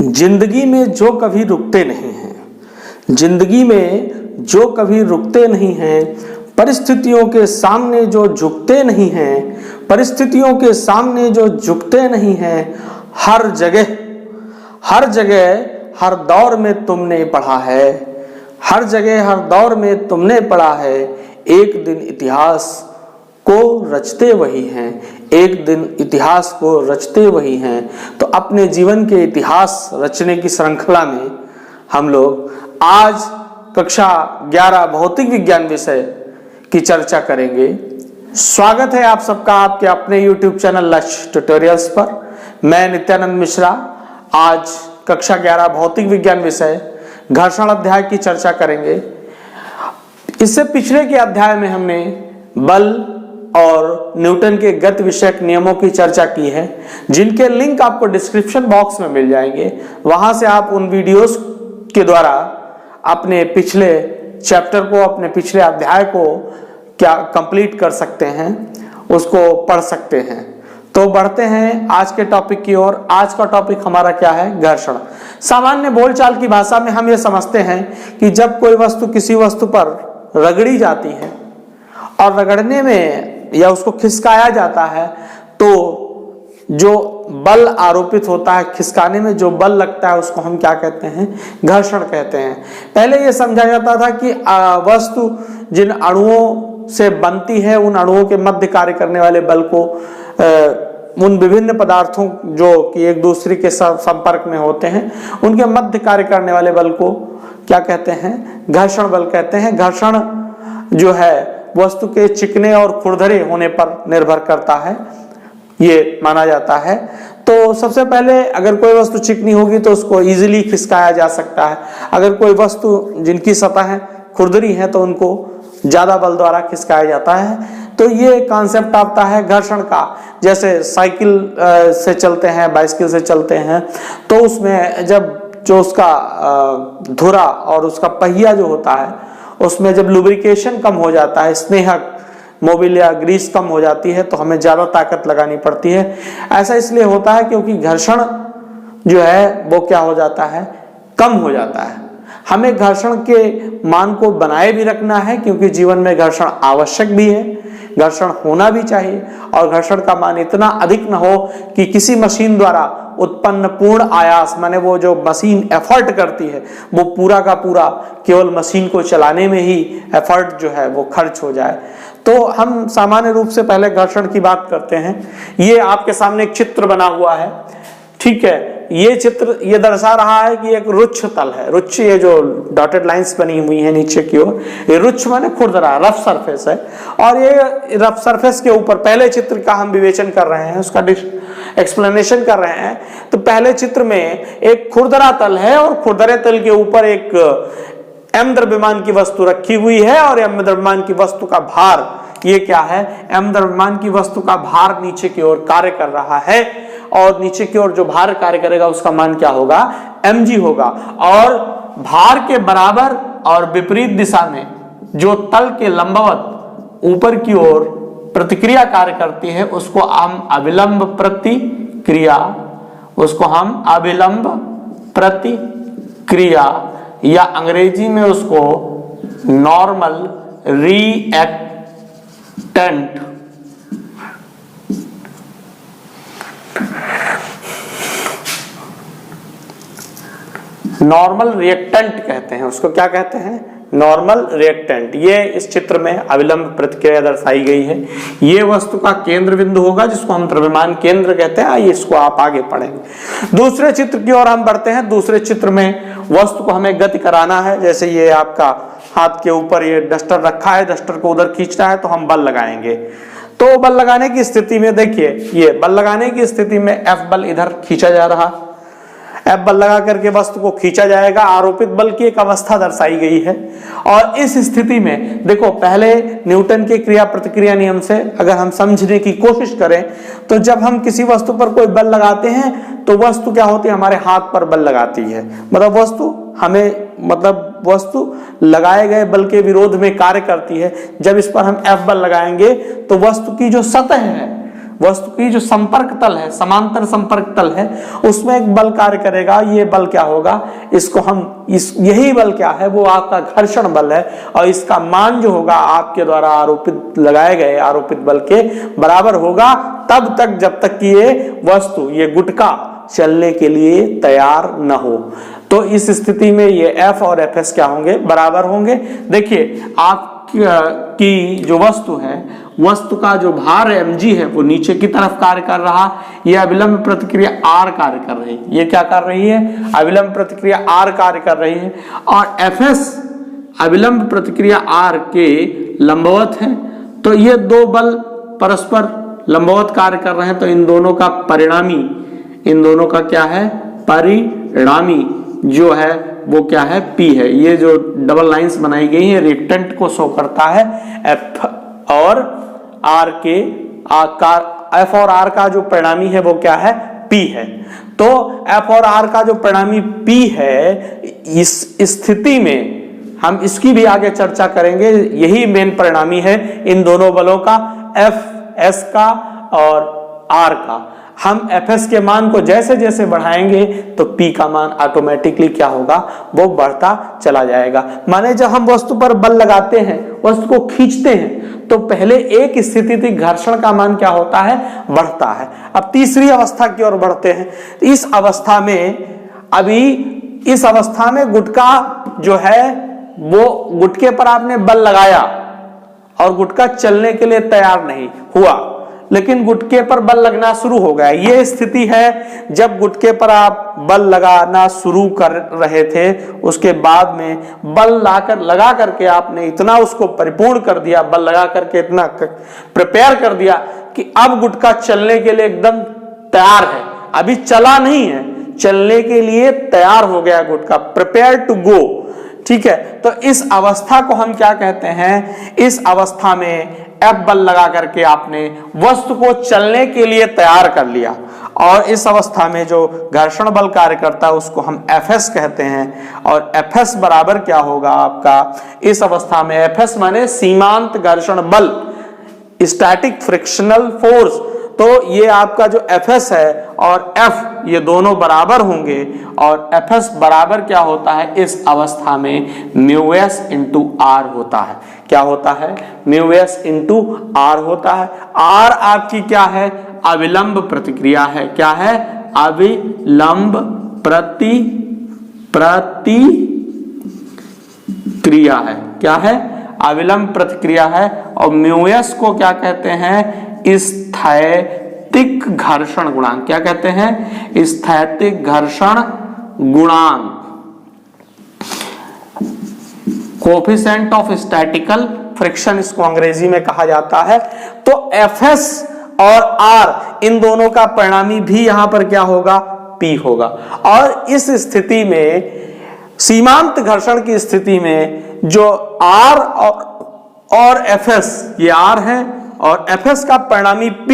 जिंदगी में जो कभी रुकते नहीं हैं, जिंदगी में जो कभी रुकते नहीं हैं, परिस्थितियों के सामने जो झुकते नहीं हैं, परिस्थितियों के सामने जो झुकते नहीं हैं, हर जगह हर दौर में तुमने पढ़ा है, हर जगह हर दौर में तुमने पढ़ा है, एक दिन इतिहास को रचते वही हैं, एक दिन इतिहास को रचते वही हैं। तो अपने जीवन के इतिहास रचने की श्रृंखला में हम लोग आज कक्षा 11 भौतिक विज्ञान विषय की चर्चा करेंगे। स्वागत है आप सबका आपके अपने YouTube चैनल लक्ष्य ट्यूटोरियल्स पर। मैं नित्यानंद मिश्रा आज कक्षा 11 भौतिक विज्ञान विषय घर्षण अध्याय की चर्चा करेंगे। इससे पिछले के अध्याय में हमने बल और न्यूटन के गति विषयक नियमों की चर्चा की है, जिनके लिंक आपको डिस्क्रिप्शन बॉक्स में मिल जाएंगे। वहां से आप उन वीडियोस के द्वारा अपने पिछले चैप्टर को, अपने पिछले अध्याय को क्या कंप्लीट कर सकते हैं, उसको पढ़ सकते हैं। तो बढ़ते हैं आज के टॉपिक की ओर। आज का टॉपिक हमारा क्या है? घर्षण। सामान्य बोलचाल की भाषा में हम ये समझते हैं कि जब कोई वस्तु किसी वस्तु पर रगड़ी जाती है और रगड़ने में या उसको खिसकाया जाता है, तो जो बल आरोपित होता है, खिसकाने में जो बल लगता है, उसको हम क्या कहते हैं? घर्षण कहते हैं। पहले ये समझा जाता था कि वस्तु जिन अणुओं से बनती है, उन अणुओं के मध्य कार्य करने वाले बल को, उन विभिन्न पदार्थों जो कि एक दूसरे के संपर्क में होते हैं, उनके मध्य कार्य करने वाले बल को क्या कहते हैं? घर्षण बल कहते हैं। घर्षण जो है वस्तु के चिकने और खुरदरे होने पर निर्भर करता है, ये माना जाता है। तो सबसे पहले अगर कोई वस्तु चिकनी होगी तो उसको इजीली खिसकाया जा सकता है। अगर कोई वस्तु जिनकी सतह खुरदरी है तो उनको ज्यादा बल द्वारा खिसकाया जाता है। तो ये कॉन्सेप्ट आता है घर्षण का। जैसे साइकिल से चलते हैं, बाइसिकल से चलते हैं, तो उसमें जब जो उसका धुरा और उसका पहिया जो होता है, उसमें जब लुब्रिकेशन कम हो जाता है, स्नेहक मोबिल या ग्रीस कम हो जाती है, तो हमें ज्यादा ताकत लगानी पड़ती है। ऐसा इसलिए होता है क्योंकि घर्षण जो है वो क्या हो जाता है? कम हो जाता है। हमें घर्षण के मान को बनाए भी रखना है, क्योंकि जीवन में घर्षण आवश्यक भी है, घर्षण होना भी चाहिए। और घर्षण का मान इतना अधिक न हो कि किसी मशीन द्वारा उत्पन्न पूर्ण आयास, माने वो जो मशीन एफर्ट करती है, वो पूरा का पूरा केवल मशीन को चलाने में ही एफर्ट जो है वो खर्च हो जाए। तो हम सामान्य रूप से पहले घर्षण की बात करते हैं। ये आपके सामने एक चित्र बना हुआ है, ठीक है। ये चित्र ये दर्शा रहा है कि एक रुच्छ तल है। रुच्छ, ये जो डॉटेड लाइंस बनी हुई है नीचे की ओर, ये रुच्छ माने खुरदरा, रफ सरफेस है। और ये रफ सरफेस के ऊपर पहले चित्र का हम विवेचन कर रहे हैं, उसका एक्सप्लेनेशन कर रहे हैं। तो पहले चित्र में एक खुरदरा तल है और खुरदरे तल के ऊपर एक m द्रव्यमान की वस्तु रखी हुई है, और m द्रव्यमान की वस्तु का भार, ये क्या है? m द्रव्यमान की वस्तु का भार नीचे की ओर कार्य कर रहा है, और नीचे की ओर जो भार कार्य करेगा उसका मान क्या होगा? mg होगा। और भार के बराबर और विपरीत दिशा में जो तल के लंबवत ऊपर की ओर प्रतिक्रिया कार्य करती है, उसको हम अविलंब प्रतिक्रिया, उसको हम अविलंब प्रतिक्रिया, या अंग्रेजी में उसको नॉर्मल रिएक्टेंट, नॉर्मल रिएक्टेंट कहते हैं। उसको क्या कहते हैं? Normal reactant. ये इस चित्र में अविलंब प्रतिक्रिया दर्शाई गई है। ये वस्तु का केंद्र बिंदु होगा, जिसको हम द्रव्यमान केंद्र कहते हैं। आइए इसको आप आगे पढ़ेंगे। दूसरे चित्र की ओर हम बढ़ते हैं। दूसरे चित्र में वस्तु को हमें गति कराना है। जैसे ये आपका हाथ के ऊपर ये डस्टर रखा है, डस्टर को उधर खींचना है, तो हम बल लगाएंगे। तो बल लगाने की स्थिति में देखिए, ये बल लगाने की स्थिति में F बल इधर खींचा जा रहा, F बल लगा करके वस्तु को खींचा जाएगा। आरोपित बल की एक अवस्था दर्शाई गई है। और इस स्थिति में देखो, पहले न्यूटन के क्रिया प्रतिक्रिया नियम से अगर हम समझने की कोशिश करें, तो जब हम किसी वस्तु पर कोई बल लगाते हैं तो वस्तु क्या होती है? हमारे हाथ पर बल लगाती है। मतलब वस्तु लगाए गए बल के विरोध में कार्य करती है। जब इस पर हम F बल लगाएंगे तो वस्तु की जो सतह है वस्तु की जो संपर्क तल है, समांतर संपर्क तल है, उसमें एक बल कार्य करेगा। ये बल क्या होगा, इसको हम यही बल क्या है, वो आपका घर्षण बल है। और इसका मान जो होगा आपके द्वारा आरोपित लगाए गए आरोपित बल के बराबर होगा तब तक जब तक कि ये वस्तु, ये गुटका चलने के लिए तैयार न हो। तो इस स्थिति में ये F और Fs क्या होंगे, बराबर होंगे। देखिए आपकी जो वस्तु है, वस्तु का जो भार mg है वो नीचे की तरफ कार्य कर रहा, ये अविलंब प्रतिक्रिया R कार्य कर रही है। ये क्या कर रही है, अविलंब प्रतिक्रिया R कार्य कर रही है। और Fs अविलंब प्रतिक्रिया R के लंबवत है। तो ये दो बल परस्पर लंबवत कार्य कर रहे हैं। तो इन दोनों का परिणामी, इन दोनों का क्या है, परिणामी जो है वो क्या है, P है। ये जो डबल लाइंस बनाई गई है रिएक्टेंट को शो करता है। F और R के आकार, F और R का जो परिणामी है वो क्या है, P है। तो F और R का जो परिणामी P है, इस स्थिति में हम इसकी भी आगे चर्चा करेंगे। यही मेन परिणामी है इन दोनों बलों का, F S का और R का। हम Fs के मान को जैसे जैसे बढ़ाएंगे तो P का मान ऑटोमेटिकली क्या होगा, वो बढ़ता चला जाएगा। माने जब हम वस्तु पर बल लगाते हैं, वस्तु को खींचते हैं, तो पहले एक स्थिति थी, घर्षण का मान क्या होता है, बढ़ता है। अब तीसरी अवस्था की ओर बढ़ते हैं। इस अवस्था में, अभी इस अवस्था में गुटका जो है, वो गुटके पर आपने बल लगाया और गुटका चलने के लिए तैयार नहीं हुआ, लेकिन गुटके पर बल लगना शुरू हो गया। ये स्थिति है जब गुटके पर आप बल लगाना शुरू कर रहे थे, उसके बाद में बल लगा करके आपने इतना उसको परिपूर्ण कर दिया, बल लगा करके इतना प्रिपेयर कर दिया कि अब गुटका चलने के लिए एकदम तैयार है। अभी चला नहीं है, चलने के लिए तैयार हो गया गुटका, प्रिपेयर टू गो। ठीक है, तो इस अवस्था को हम क्या कहते हैं, इस अवस्था में F बल लगा करके आपने वस्तु को चलने के लिए तैयार कर लिया। और इस अवस्था में जो घर्षण बल कार्य करता है उसको हम Fs कहते हैं। और Fs बराबर क्या होगा आपका, इस अवस्था में Fs माने सीमांत घर्षण बल, स्टैटिक फ्रिक्शनल फोर्स। तो ये आपका जो Fs है और F, ये दोनों बराबर होंगे। और Fs बराबर क्या होता है इस अवस्था में, μs इंटू R होता है। क्या होता है, μs इंटू R होता है। R आपकी क्या है, अविलंब प्रतिक्रिया है। क्या है, अविलंब प्रतिक्रिया है। क्या है, अविलंब प्रतिक्रिया है। और μs को क्या कहते हैं, स्थैतिक घर्षण गुणांक। क्या कहते हैं, स्थैतिक घर्षण गुणांक, कोएफिशिएंट ऑफ स्टैटिकल फ्रिक्शन इसको अंग्रेजी में कहा जाता है। तो Fs और R इन दोनों का परिणामी भी यहां पर क्या होगा, P होगा। और इस स्थिति में, सीमांत घर्षण की स्थिति में, जो R और Fs, ये R है, और Fs का परिणामी P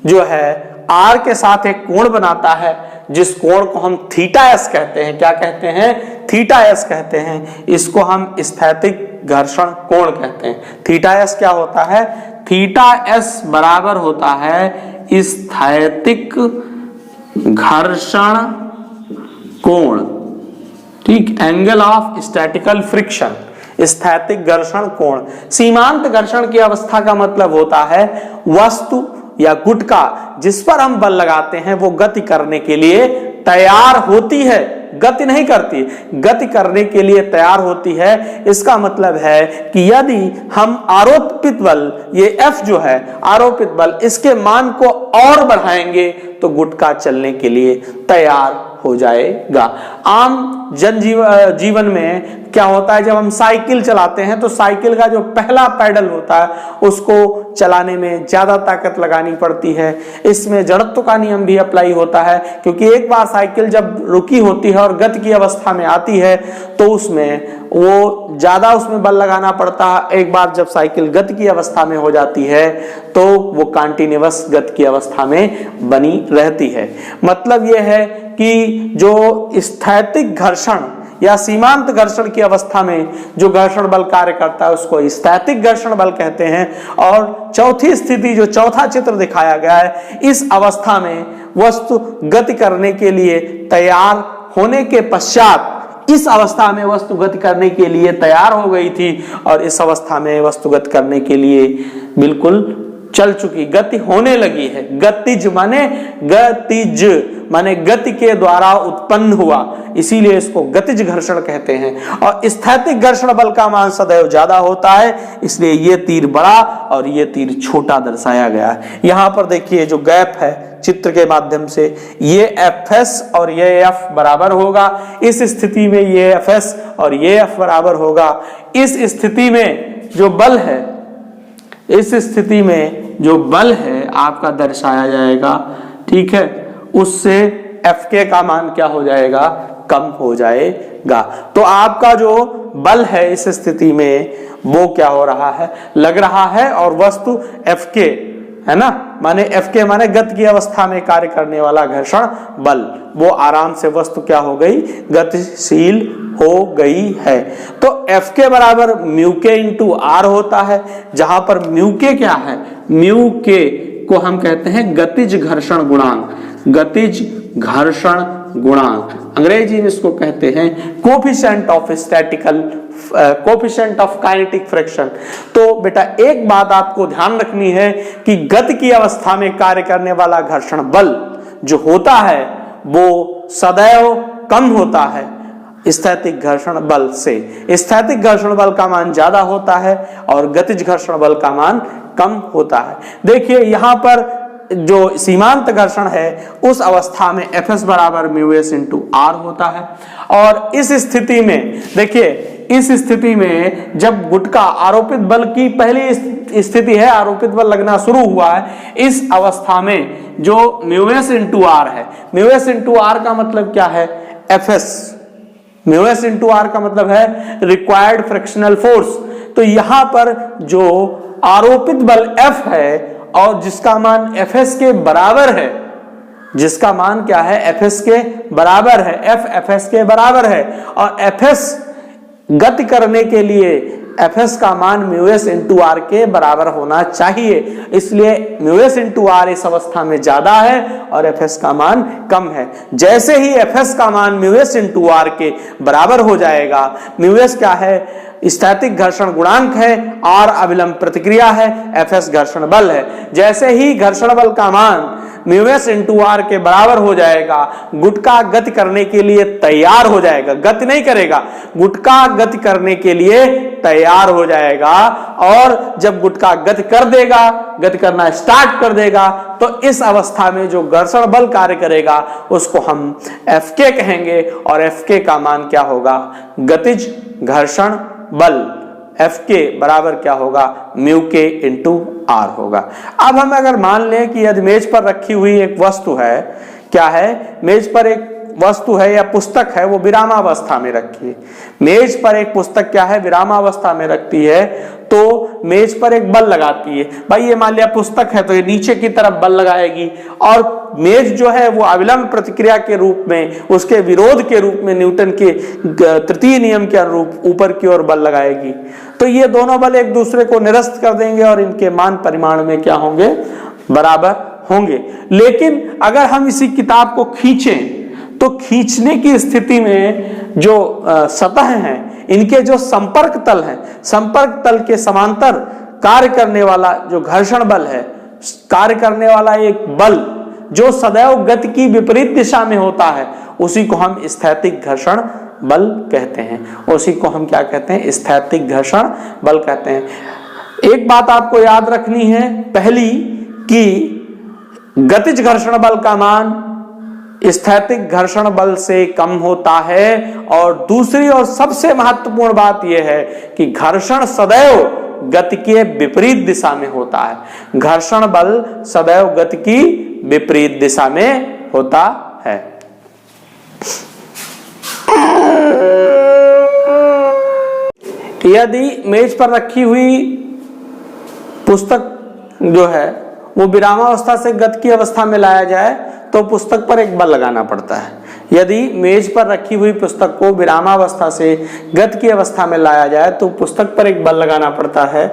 जो है R के साथ एक कोण बनाता है, जिस कोण को हम थीटा एस कहते हैं। क्या कहते हैं, थीटा एस कहते हैं। इसको हम स्थैतिक घर्षण कोण कहते हैं। थीटा एस क्या होता है, थीटा एस बराबर होता है स्थैतिक घर्षण कोण। ठीक, एंगल ऑफ स्टैटिकल फ्रिक्शन, स्थैतिक घर्षण कोण। सीमांत घर्षण की अवस्था का मतलब होता है वस्तु या गुटका जिस पर हम बल लगाते हैं वो गति करने के लिए तैयार होती है, गति नहीं करती, गति करने के लिए तैयार होती है। इसका मतलब है कि यदि हम आरोपित बल, ये F जो है आरोपित बल, इसके मान को और बढ़ाएंगे तो गुटका चलने के लिए तैयार हो जाएगा। आम जीवन में क्या होता है, जब हम साइकिल चलाते हैं तो साइकिल का जो पहला पैडल होता है उसको चलाने में ज्यादा ताकत लगानी पड़ती है। इसमें जड़त्व का नियम भी अप्लाई होता है, क्योंकि एक बार साइकिल जब रुकी होती है और गति की अवस्था में आती है तो उसमें वो ज्यादा उसमें बल लगाना पड़ता है। एक बार जब साइकिल गति की अवस्था में हो जाती है तो वो कंटिन्यूअस गति की अवस्था में बनी रहती है। मतलब यह है कि जो स्थैतिक घर्षण या सीमांत घर्षण की अवस्था में जो घर्षण बल कार्य करता है उसको स्थैतिक घर्षण बल कहते हैं। और चौथी स्थिति, जो चौथा चित्र दिखाया गया है, इस अवस्था में वस्तु गति करने के लिए तैयार होने के पश्चात, इस अवस्था में वस्तु गति करने के लिए तैयार हो गई थी और इस अवस्था में वस्तु गति करने के लिए बिल्कुल चल चुकी, गति होने लगी है। गतिज माने गति के द्वारा उत्पन्न हुआ, इसीलिए इसको गतिज घर्षण कहते हैं। और स्थैतिक घर्षण बल का मान सदैव ज्यादा होता है, इसलिए ये तीर बड़ा और ये तीर छोटा दर्शाया गया है। यहां पर देखिए जो गैप है चित्र के माध्यम से, ये Fs और ये F बराबर होगा। इस स्थिति में ये Fs और ये F बराबर होगा। इस स्थिति में जो बल है, इस स्थिति में जो बल है आपका दर्शाया जाएगा, ठीक है, उससे Fk का मान क्या हो जाएगा, कम हो जाएगा। तो आपका जो बल है इस स्थिति में वो क्या हो रहा है, लग रहा है, और वस्तु Fk है ना, माने Fk माने गति की अवस्था में कार्य करने वाला घर्षण बल, वो आराम से वस्तु क्या हो गई, गतिशील हो गई है। तो Fk बराबर म्यू के इंटू आर होता है, जहां पर म्यू के क्या है, म्यू के को हम कहते हैं गतिज घर्षण गुणांक, गतिज घर्षण गुणांक, अंग्रेजी में इसको कहते हैं coefficient of statistical, coefficient of kinetic friction. तो बेटा एक बात आपको ध्यान रखनी है कि गति की अवस्था में कार्य करने वाला घर्षण बल जो होता है वो सदैव कम होता है स्थैतिक घर्षण बल से। स्थैतिक घर्षण बल का मान ज्यादा होता है और गतिज घर्षण बल का मान कम होता है। देखिए यहां पर जो सीमांत घर्षण है उस अवस्था में Fs बराबर μs इंटू आर होता है। और इस स्थिति में देखिए, इस स्थिति में जब गुटका आरोपित बल की पहली स्थिति है, आरोपित बल लगना शुरू हुआ है, इस अवस्था में जो μs इंटू आर है, μs इंटू आर का मतलब क्या है, Fs, μs इंटू आर का मतलब है रिक्वायर्ड फ्रिक्शनल फोर्स। तो यहां पर जो आरोपित बल F है और जिसका मान Fs के बराबर है, जिसका मान क्या है, Fs के बराबर है, F Fs के बराबर है, और Fs गति करने के लिए Fs का मान μs इंटू आर के बराबर होना चाहिए, इसलिए μs इंटू आर इस अवस्था में ज्यादा है और Fs का मान कम है। जैसे ही Fs का मान μs इंटू आर के बराबर हो जाएगा, μs क्या है, स्थैतिक घर्षण गुणांक है, R अविलंब प्रतिक्रिया है, Fs घर्षण बल है। जैसे ही घर्षण बल का मान μs इंटू आर के बराबर हो जाएगा, गुटका गति करने के लिए तैयार हो जाएगा, गति नहीं करेगा, गुटका गति करने के लिए तैयार हो जाएगा। और जब गुटका गति कर देगा, गति करना स्टार्ट कर देगा, तो इस अवस्था में जो घर्षण बल कार्य करेगा उसको हम Fk कहेंगे, और Fk का मान क्या होगा, गतिज घर्षण बल Fk बराबर क्या होगा, म्यू के इंटू आर होगा। अब हम अगर मान लें कि यदि मेज पर रखी हुई एक वस्तु है, क्या है, मेज पर एक वस्तु है या पुस्तक है, वो विरामावस्था में रखी है। मेज पर एक पुस्तक क्या है, विरामावस्था में रखती है, तो मेज पर एक बल लगाती है। भाई ये मान लिया पुस्तक है तो ये नीचे की तरफ बल लगाएगी, और मेज जो है वो अविलंब प्रतिक्रिया के रूप में, उसके विरोध के रूप में न्यूटन के तृतीय नियम के अनुरूप ऊपर की ओर बल लगाएगी। तो ये दोनों बल एक दूसरे को निरस्त कर देंगे और इनके मान परिमाण में क्या होंगे, बराबर होंगे। लेकिन अगर हम इसी किताब को खींचें तो खींचने की स्थिति में जो सतह हैं, इनके जो संपर्क तल हैं, संपर्क तल के समांतर कार्य करने वाला जो घर्षण बल है, कार्य करने वाला एक बल जो सदैव गति की विपरीत दिशा में होता है, उसी को हम स्थैतिक घर्षण बल कहते हैं। उसी को हम क्या कहते हैं, स्थैतिक घर्षण बल कहते हैं। एक बात आपको याद रखनी है, पहली कि गतिज घर्षण बल का मान स्थैतिक घर्षण बल से कम होता है, और दूसरी और सबसे महत्वपूर्ण बात यह है कि घर्षण सदैव गति के विपरीत दिशा में होता है। घर्षण बल सदैव गति की विपरीत दिशा में होता है। यदि मेज पर रखी हुई पुस्तक जो है वो विरामावस्था से गति की अवस्था में लाया जाए तो पुस्तक पर एक बल लगाना पड़ता है। यदि मेज पर रखी हुई पुस्तक को विरामावस्था से गति की अवस्था में लाया जाए तो पुस्तक पर एक बल लगाना पड़ता है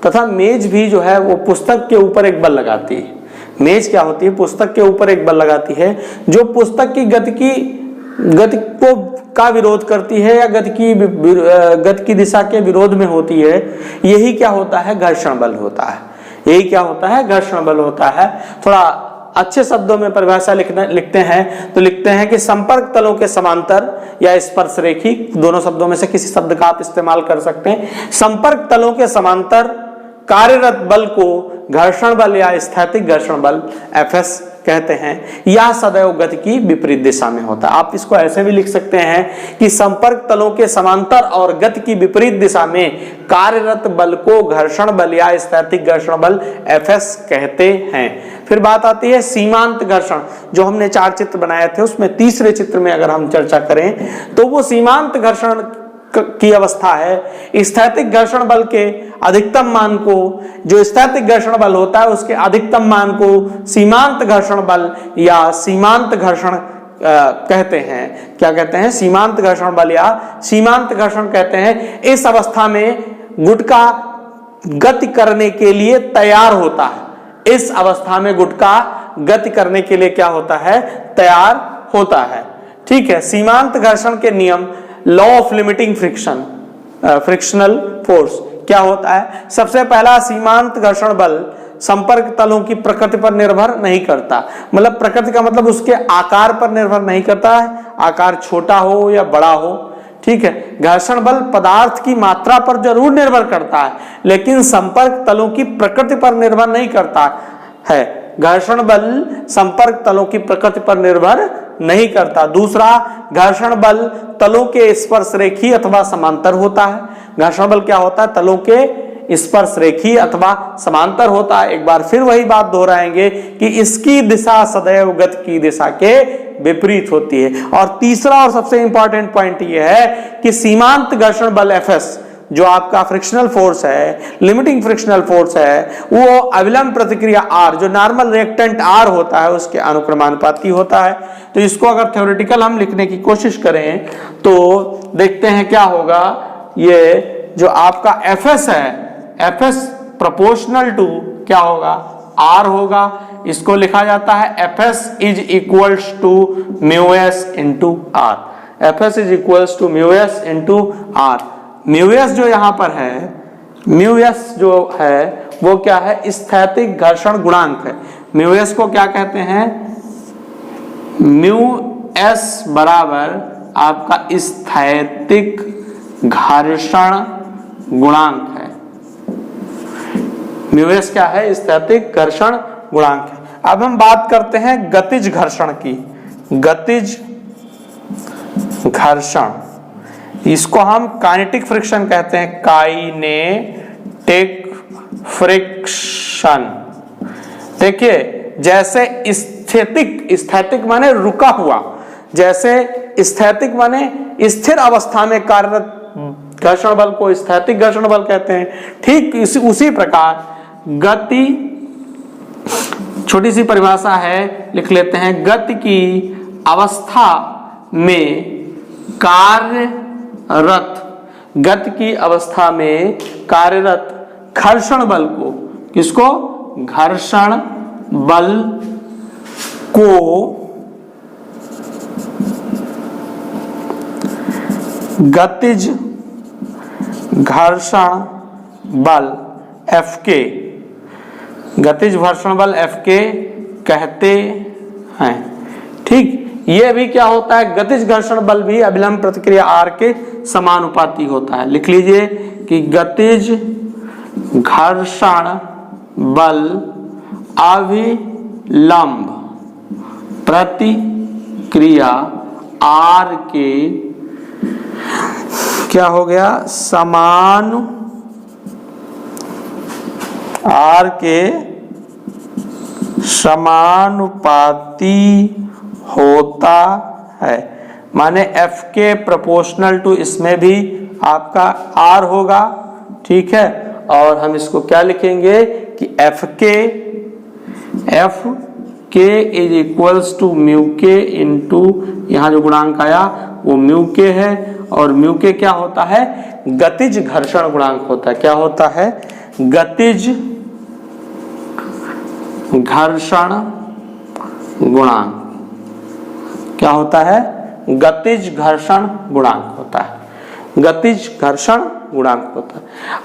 तथा मेज भी जो है वो पुस्तक के ऊपर एक बल लगाती है। मेज क्या होती है, पुस्तक के ऊपर एक बल लगाती है जो पुस्तक की गति को का विरोध करती है या गति की दिशा के विरोध में होती है। यही क्या होता है, घर्षण बल होता है। यही क्या होता है, घर्षण बल होता है। थोड़ा अच्छे शब्दों में परिभाषा लिखते हैं तो लिखते हैं कि संपर्क तलों के समांतर या स्पर्श रेखी, दोनों शब्दों में से किसी शब्द का आप इस्तेमाल कर सकते हैं। संपर्क तलों के समांतर कार्यरत बल को घर्षण बल या स्थैतिक घर्षण बल Fs कहते हैं। यह सदैव गति की विपरीत दिशा में होता है। आप इसको ऐसे भी लिख सकते हैं कि संपर्क तलों के समांतर और गति की विपरीत दिशा में कार्यरत बल को घर्षण बल या स्थैतिक घर्षण बल Fs कहते हैं। फिर बात आती है सीमांत घर्षण। जो हमने 4 चित्र बनाए थे उसमें तीसरे चित्र में अगर हम चर्चा करें तो वो सीमांत घर्षण की अवस्था है। स्थैतिक घर्षण बल के अधिकतम मान को, जो स्थैतिक घर्षण बल होता है उसके अधिकतम मान को सीमांत घर्षण बल या सीमांत घर्षण कहते हैं। क्या कहते हैं, सीमांत घर्षण बल या सीमांत घर्षण कहते हैं। इस अवस्था में गुटका गति करने के लिए तैयार होता है। इस अवस्था में गुटका गति करने के लिए क्या होता है, तैयार होता है। ठीक है। सीमांत घर्षण के नियम, law of limiting friction, frictional force क्या होता है। सबसे पहला, सीमांत घर्षण बल संपर्क तलों की प्रकृति पर निर्भर नहीं करता। मतलब प्रकृति का मतलब उसके आकार पर निर्भर नहीं करता है, आकार छोटा हो या बड़ा हो। ठीक है। घर्षण बल पदार्थ की मात्रा पर जरूर निर्भर करता है लेकिन संपर्क तलों की प्रकृति पर निर्भर नहीं करता है। घर्षण बल संपर्क तलों की प्रकृति पर निर्भर नहीं करता। दूसरा, घर्षण बल तलों के स्पर्श रेखी अथवा समांतर होता है। घर्षण बल क्या होता है, तलों के स्पर्श रेखी अथवा समांतर होता है। एक बार फिर वही बात दोहराएंगे कि इसकी दिशा सदैव गति की दिशा के विपरीत होती है। और तीसरा और सबसे इंपॉर्टेंट पॉइंट यह है कि सीमांत घर्षण बल Fs जो आपका फ्रिक्शनल फोर्स है, लिमिटिंग फ्रिक्शनल फोर्स है, वो अविलंब प्रतिक्रिया R जो नॉर्मल रिएक्टेंट R होता है उसके अनुक्रमानुपाती होता है। तो इसको अगर थ्योरेटिकल हम लिखने की कोशिश करें तो देखते हैं क्या होगा। ये जो आपका Fs है, Fs प्रोपोर्शनल टू क्या होगा, R होगा। इसको लिखा जाता है Fs is equals to μs into R। Fs is equals to μs into R। Mu s जो यहां पर है, म्यूएस जो है वो क्या है, स्थैतिक घर्षण गुणांक है। म्यूएस को क्या कहते हैं, म्यू एस बराबर आपका स्थैतिक घर्षण गुणांक है। म्यूएस क्या है, स्थैतिक घर्षण गुणांक है। अब हम बात करते हैं गतिज घर्षण की। गतिज घर्षण, इसको हम काइनेटिक फ्रिक्शन कहते हैं। Kinetic friction. देखिए, जैसे स्थैतिक माने रुका हुआ, जैसे स्थैतिक माने स्थिर अवस्था में कार्यरत घर्षण बल को स्थैतिक घर्षण बल कहते हैं। ठीक उसी प्रकार गति, छोटी सी परिभाषा है, लिख लेते हैं। गति की अवस्था में गति की अवस्था में कार्यरत घर्षण बल को, किसको, घर्षण बल को गतिज घर्षण बल Fk, गतिज घर्षण बल Fk कहते हैं। ठीक। यह भी क्या होता है, गतिज घर्षण बल भी अभिलंब प्रतिक्रिया R के समानुपाती होता है। लिख लीजिए कि गतिज घर्षण बल अभिलंब प्रतिक्रिया R के क्या हो गया, R के समानुपाती होता है। माने Fk प्रोपोर्शनल टू, इसमें भी आपका R होगा। ठीक है। और हम इसको क्या लिखेंगे कि F K is equals to mu K into, यहाँ जो गुणांक आया वो म्यू के है, और म्यू के क्या होता है, गतिज घर्षण गुणांक होता है। क्या होता है, गतिज घर्षण गुणांक। क्या होता है, गतिज घर्षण गुणांक होता है, गतिज घर्षण गुणांक होता है।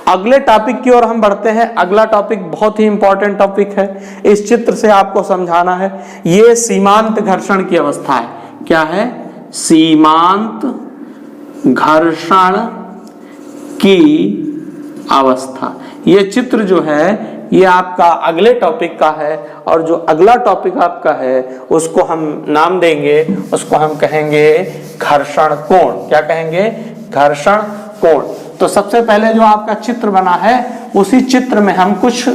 अगले टॉपिक की ओर हम बढ़ते हैं। अगला टॉपिक बहुत ही इंपॉर्टेंट टॉपिक है, इस चित्र से आपको समझाना है। ये सीमांत घर्षण की अवस्था है। क्या है, सीमांत घर्षण की अवस्था। ये चित्र जो है ये आपका अगले टॉपिक का है, और जो अगला टॉपिक आपका है उसको हम नाम देंगे, उसको हम कहेंगे घर्षण कोण। क्या कहेंगे, घर्षण कोण। तो सबसे पहले जो आपका चित्र बना है उसी चित्र में हम कुछ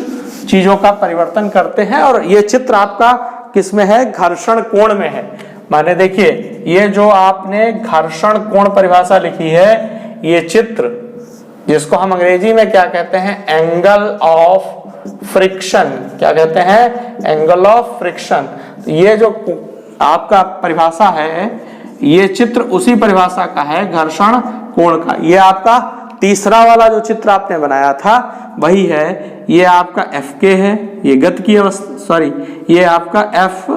चीजों का परिवर्तन करते हैं, और ये चित्र आपका किस में है, घर्षण कोण में है। माने देखिए, ये जो आपने घर्षण कोण परिभाषा लिखी है, ये चित्र जिसको हम अंग्रेजी में क्या कहते हैं, एंगल ऑफ फ्रिक्शन। क्या कहते हैं, एंगल ऑफ फ्रिक्शन। ये जो आपका परिभाषा है, ये चित्र उसी परिभाषा का है, घर्षण कोण का। ये आपका तीसरा वाला जो चित्र आपने बनाया था वही है। ये आपका एफ के है, ये गति की अवस्था, सॉरी ये आपका एफ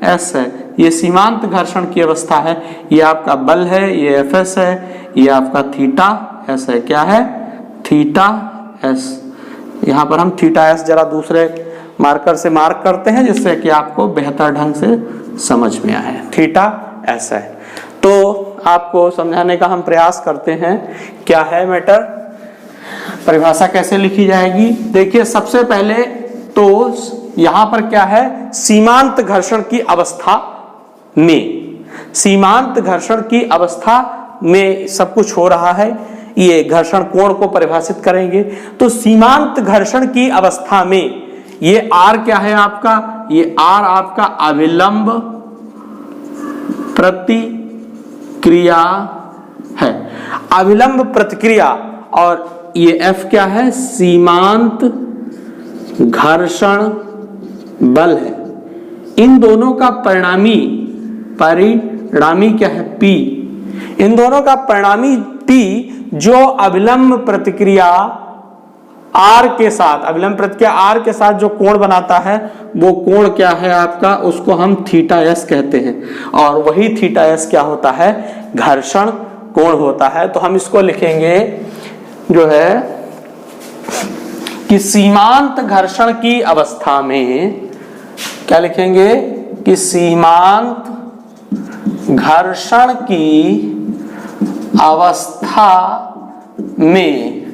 एस है, ये सीमांत घर्षण की अवस्था है। ये आपका बल है, ये एफ एस है, ये आपका थीटा एस है। क्या है, थीटा एस। यहाँ पर हम थीटा एस जरा दूसरे मार्कर से मार्क करते हैं जिससे कि आपको बेहतर ढंग से समझ में आए। थीटा एस है, तो आपको समझाने का हम प्रयास करते हैं। क्या है मैटर, परिभाषा कैसे लिखी जाएगी। देखिए, सबसे पहले तो यहां पर क्या है, सीमांत घर्षण की अवस्था में, सीमांत घर्षण की अवस्था में सब कुछ हो रहा है। ये घर्षण कोण को परिभाषित करेंगे। तो सीमांत घर्षण की अवस्था में ये आर क्या है आपका, ये आर आपका अविलंब प्रतिक्रिया है, अविलंब प्रतिक्रिया। और ये एफ क्या है, सीमांत घर्षण बल है। इन दोनों का परिणामी क्या है, पी। इन दोनों का परिणामी पी जो अविलंब प्रतिक्रिया आर के साथ, अविलंब प्रतिक्रिया आर के साथ जो कोण बनाता है वो कोण क्या है आपका, उसको हम थीटा एस कहते हैं। और वही थीटा एस क्या होता है, घर्षण कोण होता है। तो हम इसको लिखेंगे जो है कि सीमांत घर्षण की अवस्था में, क्या लिखेंगे कि सीमांत घर्षण की अवस्था में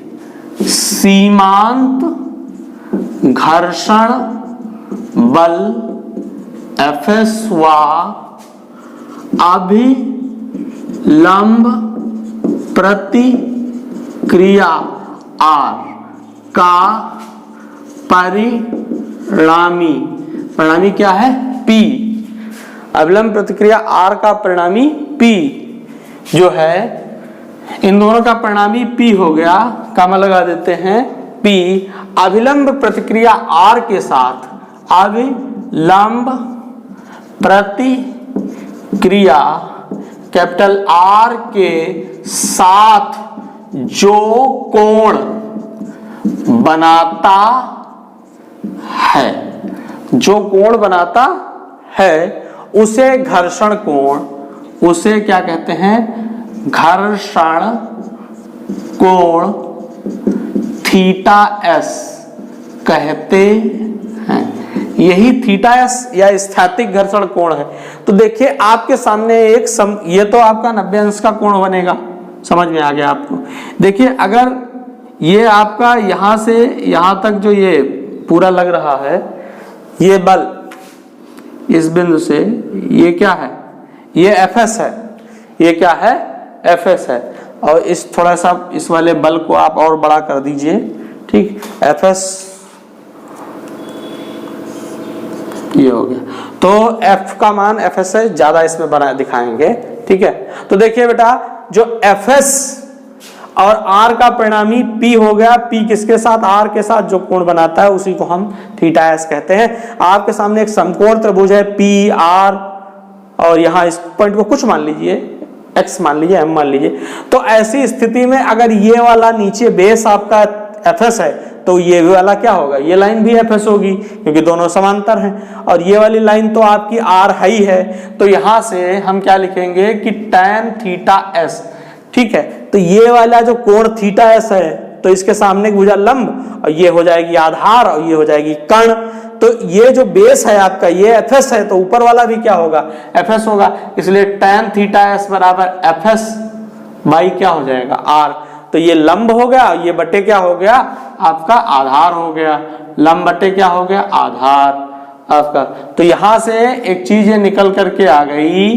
सीमांत घर्षण बल एफ एस व अभिलंब प्रतिक्रिया आर का परिणामी क्या है, पी। अविलंब प्रतिक्रिया आर का परिणामी पी जो है, इन दोनों का परिणामी पी हो गया, कामा लगा देते हैं पी। अविलंब प्रतिक्रिया आर के साथ, अविलंब प्रतिक्रिया कैपिटल आर के साथ जो कोण बनाता है, जो कोण बनाता है उसे घर्षण कोण, उसे क्या कहते हैं, घर्षण कोण थीटा एस कहते हैं। यही थीटा एस या स्थैतिक घर्षण कोण है। तो देखिए आपके सामने एक ये तो आपका 90 अंश का कोण बनेगा, समझ में आ गया आपको। देखिए अगर ये आपका यहां से यहां तक जो ये पूरा लग रहा है, ये बल इस बिंदु से, ये क्या है, ये एफ एस है, ये क्या है, एफ एस है। और इस थोड़ा सा इस वाले बल को आप और बड़ा कर दीजिए, ठीक, एफ एस ये हो गया। तो एफ का मान एफ एस है, ज्यादा इसमें बना दिखाएंगे, ठीक है। तो देखिए बेटा, जो एफ एस और r का परिणामी p हो गया। p किसके साथ? r के साथ जो कोण बनाता है उसी को हम थीटा s कहते हैं। आपके सामने एक समकोण त्रिभुज है p r, और यहाँ इस पॉइंट को कुछ मान लीजिए, x मान लीजिए, m मान लीजिए। तो ऐसी स्थिति में अगर ये वाला नीचे बेस आपका fs है तो ये वाला क्या होगा? ये लाइन भी fs होगी क्योंकि दोनों समांतर हैं, और ये वाली लाइन तो आपकी r हाई है। तो यहां से हम क्या लिखेंगे कि tan थीटा s, ठीक है। तो ये वाला जो कोण थीटा s है तो इसके सामने की भुजा लंब, और ये हो जाएगी आधार, और ये हो जाएगी कर्ण। तो ये जो बेस है आपका ये fs है, तो ऊपर वाला भी क्या होगा? fs होगा। इसलिए tan थीटा s बराबर fs बाई क्या हो जाएगा? r। तो ये लंब हो गया, ये बटे क्या हो गया? आपका आधार हो गया। लंब बटे क्या हो गया? आधार आपका। तो यहां से एक चीज ये निकल करके आ गई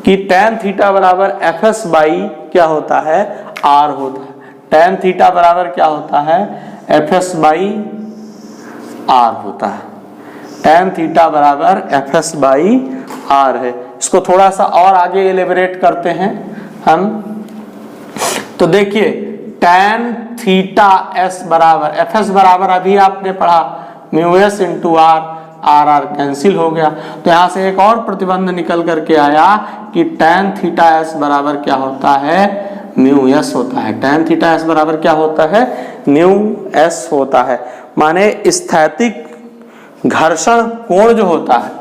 कि tan थीटा बराबर fs बाई क्या होता है? r होता है। tan थीटा बराबर क्या होता है? fs बाई r होता है। tan थीटा बराबर fs बाई r है। इसको थोड़ा सा और आगे एलिब्रेट करते हैं हम। तो देखिए tan थीटा s बराबर fs बराबर अभी आपने पढ़ा mu s into r, r cancel हो गया। तो यहां से एक और प्रतिबंध निकल करके आया कि tan थीटा s बराबर क्या होता है? म्यू s होता है। tan थीटा s बराबर क्या होता है? म्यू s होता है। माने स्थैतिक घर्षण कोण जो होता है,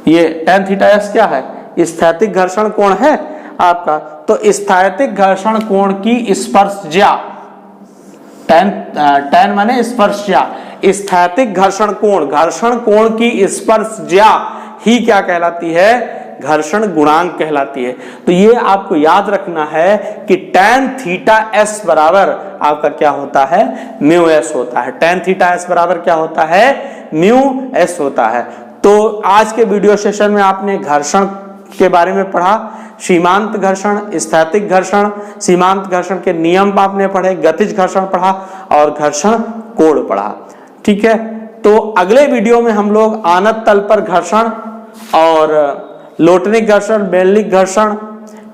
ये tan थीटा s क्या है? स्थैतिक घर्षण कोण है आपका। तो स्थैतिक घर्षण कोण की स्पर्शज्या, tan माने स्पर्शज्या, स्थैतिक घर्षण कोण की स्पर्शज्या ही क्या कहलाती है? घर्षण गुणांक कहलाती है। तो ये आपको याद रखना है कि tan थीटा s बराबर आपका क्या होता है? म्यू s होता है। tan थीटा s बराबर क्या होता है? म्यू s होता है। तो आज के वीडियो सेशन में आपने घर्षण के बारे में पढ़ा, सीमांत घर्षण, स्थैतिक घर्षण, सीमांत घर्षण के नियम आपने पढ़े, गतिज घर्षण पढ़ा और घर्षण कोण पढ़ा। ठीक है, तो अगले वीडियो में हम लोग आनत तल पर घर्षण और लोटनिक घर्षण, बेलनिक घर्षण,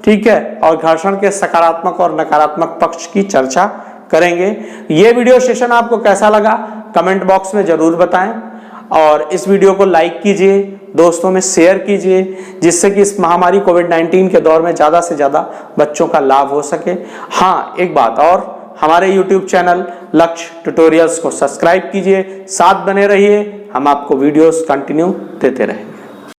ठीक है, और घर्षण के सकारात्मक और नकारात्मक पक्ष की चर्चा करेंगे। ये वीडियो सेशन आपको कैसा लगा कमेंट बॉक्स में जरूर बताएं, और इस वीडियो को लाइक कीजिए, दोस्तों में शेयर कीजिए, जिससे कि इस महामारी कोविड-19 के दौर में ज्यादा से ज्यादा बच्चों का लाभ हो सके। हाँ, एक बात और, हमारे YouTube चैनल लक्ष्य ट्यूटोरियल्स को सब्सक्राइब कीजिए, साथ बने रहिए, हम आपको वीडियोस कंटिन्यू देते रहें।